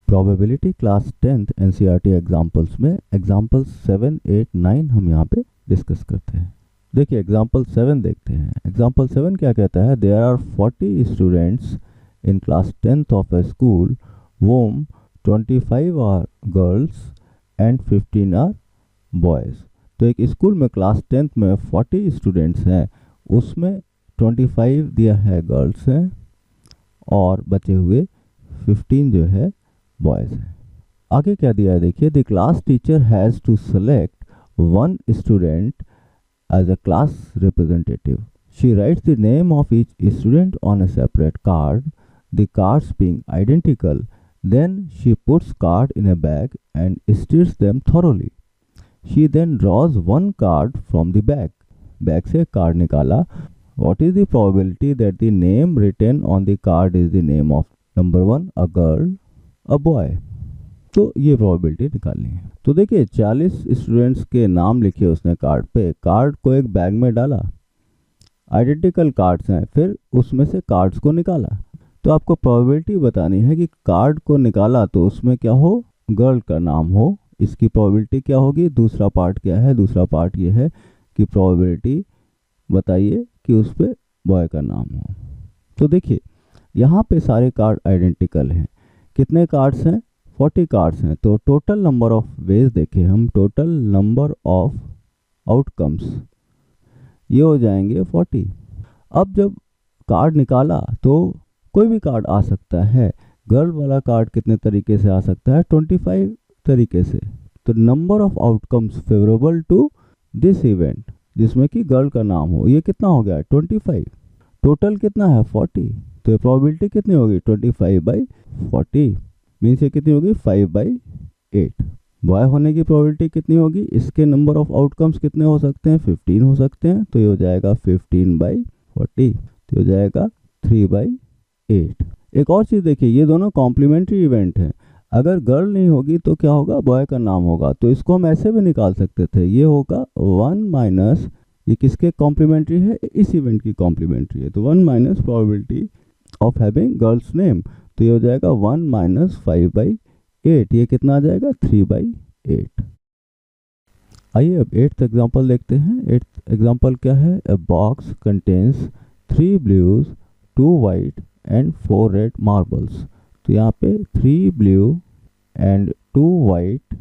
Probability class 10th NCERT examples में example 7, 8, 9 हम यहाँ पे डिस्कस करते हैं। देखिए एग्जाम्पल 7 देखते हैं। एग्जाम्पल 7 क्या कहता है, there are 40 students in class 10th of a school whom 25 are girls and 15 are boys. तो एक स्कूल में क्लास 10th में 40 स्टूडेंट्स हैं, उसमें 25 दिया है गर्ल्स हैं और बचे हुए 15 जो है बॉयज़ हैं। आगे क्या दिया है देखिए, the class teacher has to select one student as a class representative. She writes the name of each student on a separate card, the cards being identical. Then she puts card in a bag and steers them thoroughly. She then draws one card from the bag. Bag से card निकाला. What is the probability that the name written on the card is the name of number 1 a girl, a boy? तो ये probability निकालनी है। तो देखिए 40 students के नाम लिखे उसने कार्ड पे, कार्ड को एक बैग में डाला, आइडेंटिकल कार्ड्स हैं, फिर उसमें से कार्ड्स को निकाला। तो आपको प्रोबेबिलिटी बतानी है कि कार्ड को निकाला तो उसमें क्या हो, गर्ल का नाम हो, इसकी प्रोबेबिलिटी क्या होगी। दूसरा पार्ट क्या है, दूसरा पार्ट ये है कि प्रोबेबिलिटी बताइए कि उस पर बॉय का नाम हो। तो देखिए यहाँ पे सारे कार्ड आइडेंटिकल हैं। कितने कार्ड्स हैं, 40 कार्ड्स हैं। तो टोटल नंबर ऑफ वेज देखें हम, टोटल नंबर ऑफ आउटकम्स ये हो जाएंगे 40। अब जब कार्ड निकाला तो कोई भी कार्ड आ सकता है। गर्ल वाला कार्ड कितने तरीके से आ सकता है, 25 तरीके से। तो number of outcomes favourable to this event जिसमें कि गर्ल का नाम हो, ये कितना हो गया 25। टोटल कितना है 40। तो ये प्रोबेबिलिटी कितनी होगी 25/40 मीन्स ये कितनी होगी 5/8। बॉय होने की प्रोबेबिलिटी कितनी होगी, इसके नंबर ऑफ आउटकम्स कितने हो सकते हैं 15 हो सकते हैं। तो ये हो जाएगा 15/40, तो हो जाएगा 3/8। एक और चीज़ देखिए, ये दोनों कॉम्प्लीमेंट्री इवेंट हैं। अगर गर्ल नहीं होगी तो क्या होगा, बॉय का नाम होगा। तो इसको हम ऐसे भी निकाल सकते थे, ये होगा 1 माइनस, ये किसके कॉम्प्लीमेंट्री है, इस इवेंट की कॉम्प्लीमेंट्री है। तो 1 minus probability of having girls name, तो ये हो जाएगा 1 माइनस 5/8, ये कितना आ जाएगा 3/8। आइए अब 8th एग्जाम्पल देखते हैं। 8th एग्जाम्पल क्या है, a box contains 3 blues 2 white and 4 red marbles. तो यहाँ पे 3 blue and 2 white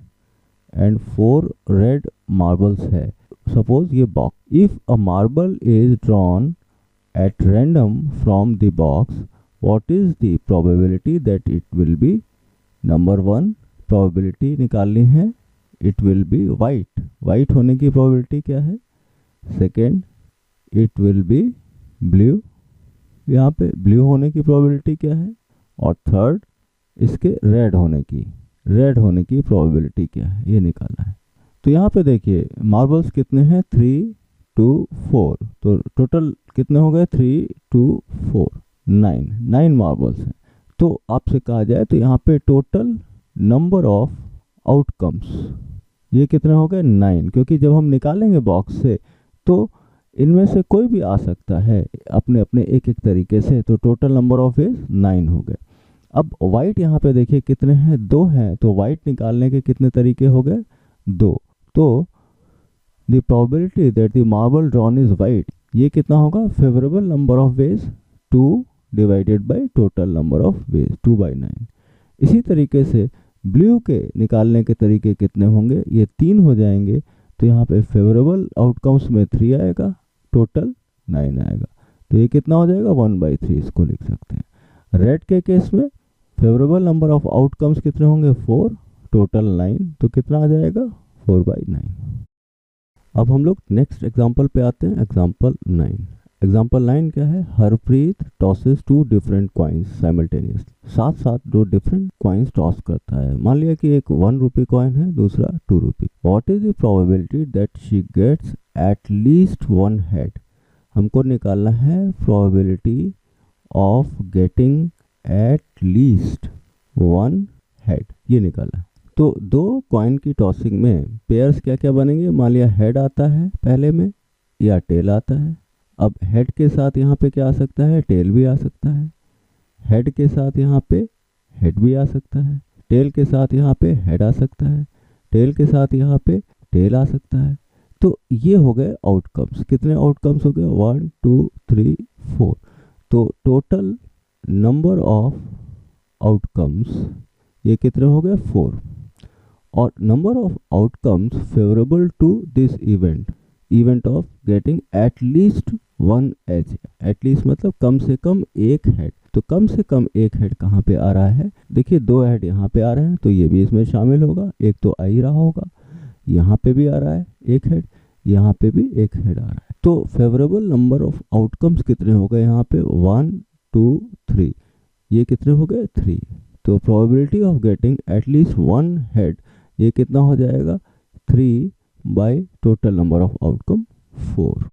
and 4 red marbles है। सपोज ये box, if a marble is drawn at random from the box, what is the probability that it will be, number 1 probability निकालनी है, it will be white, white होने की probability क्या है। Second it will be blue, यहाँ पे blue होने की probability क्या है। और थर्ड इसके red होने की probability क्या है, ये निकालना है। तो यहाँ पे देखिए मार्बल्स कितने हैं 3, 2, 4, तो टोटल कितने हो गए 3, 2, 4, 9 मार्बल्स हैं। तो आपसे कहा जाए तो यहाँ पे टोटल नंबर ऑफ आउटकम्स ये कितने हो गए 9, क्योंकि जब हम निकालेंगे बॉक्स से तो इनमें से कोई भी आ सकता है अपने अपने एक एक तरीके से। तो टोटल नंबर ऑफ इज 9 हो गए। अब वाइट यहाँ पे देखिए कितने हैं, 2 हैं। तो वाइट निकालने के कितने तरीके हो गए 2। तो the probability that the marble drawn is white, ये कितना होगा, favourable number of ways 2 divided by total number of ways 2/9। इसी तरीके से ब्लू के निकालने के तरीके कितने होंगे, ये 3 हो जाएंगे। तो यहाँ पे फेवरेबल आउटकम्स में 3 आएगा, टोटल 9 आएगा। तो ये कितना हो जाएगा 1/3, इसको लिख सकते हैं। रेड के केस में फेवरेबल नंबर ऑफ आउटकम्स कितने होंगे 4, टोटल 9, तो कितना आ जाएगा 4/9। अब हम लोग नेक्स्ट एग्जाम्पल पे आते हैं, एग्जाम्पल 9। एग्जाम्पल 9 क्या है, Harpreet tosses 2 different coins simultaneously, साथ साथ 2 डिफरेंट कॉइन्स टॉस करता है। मान लिया कि एक 1 रुपी कॉइन है, दूसरा 2 rupee. What is the probability that she gets at least 1 head. हमको निकालना है probability of getting at least 1 head, ये निकाला। तो 2 कॉइन की टॉसिंग में पेयर्स क्या क्या बनेंगे, मान लिया हेड आता है पहले में या टेल आता है। अब हेड के साथ यहाँ पे क्या आ सकता है, टेल भी आ सकता है। हेड के साथ यहाँ पे हेड भी आ सकता है। टेल के साथ यहाँ पे हेड आ सकता है, टेल के साथ यहाँ पे टेल आ सकता है। तो ये हो गए आउटकम्स। कितने आउटकम्स हो गए? 1 2 3 4। तो टोटल नंबर ऑफ आउटकम्स ये कितने हो गए? 4। और number of outcomes favourable to this event of getting at least 1 एज। एटलीस्ट मतलब कम से कम एक हेड। तो कम से कम एक हेड कहाँ पे आ रहा है? देखिए 2 हेड यहाँ पे आ रहे हैं, तो ये भी इसमें शामिल होगा। एक तो आ ही रहा होगा, यहाँ पे भी आ रहा है एक हेड, यहाँ पे भी एक हेड आ रहा है। तो फेवरेबल नंबर ऑफ आउटकम्स कितने हो गए यहाँ पे? 1 2 3। ये कितने हो गए? 3। तो probability of getting at least 1 head ये कितना हो जाएगा? 3 by total number of outcome 4।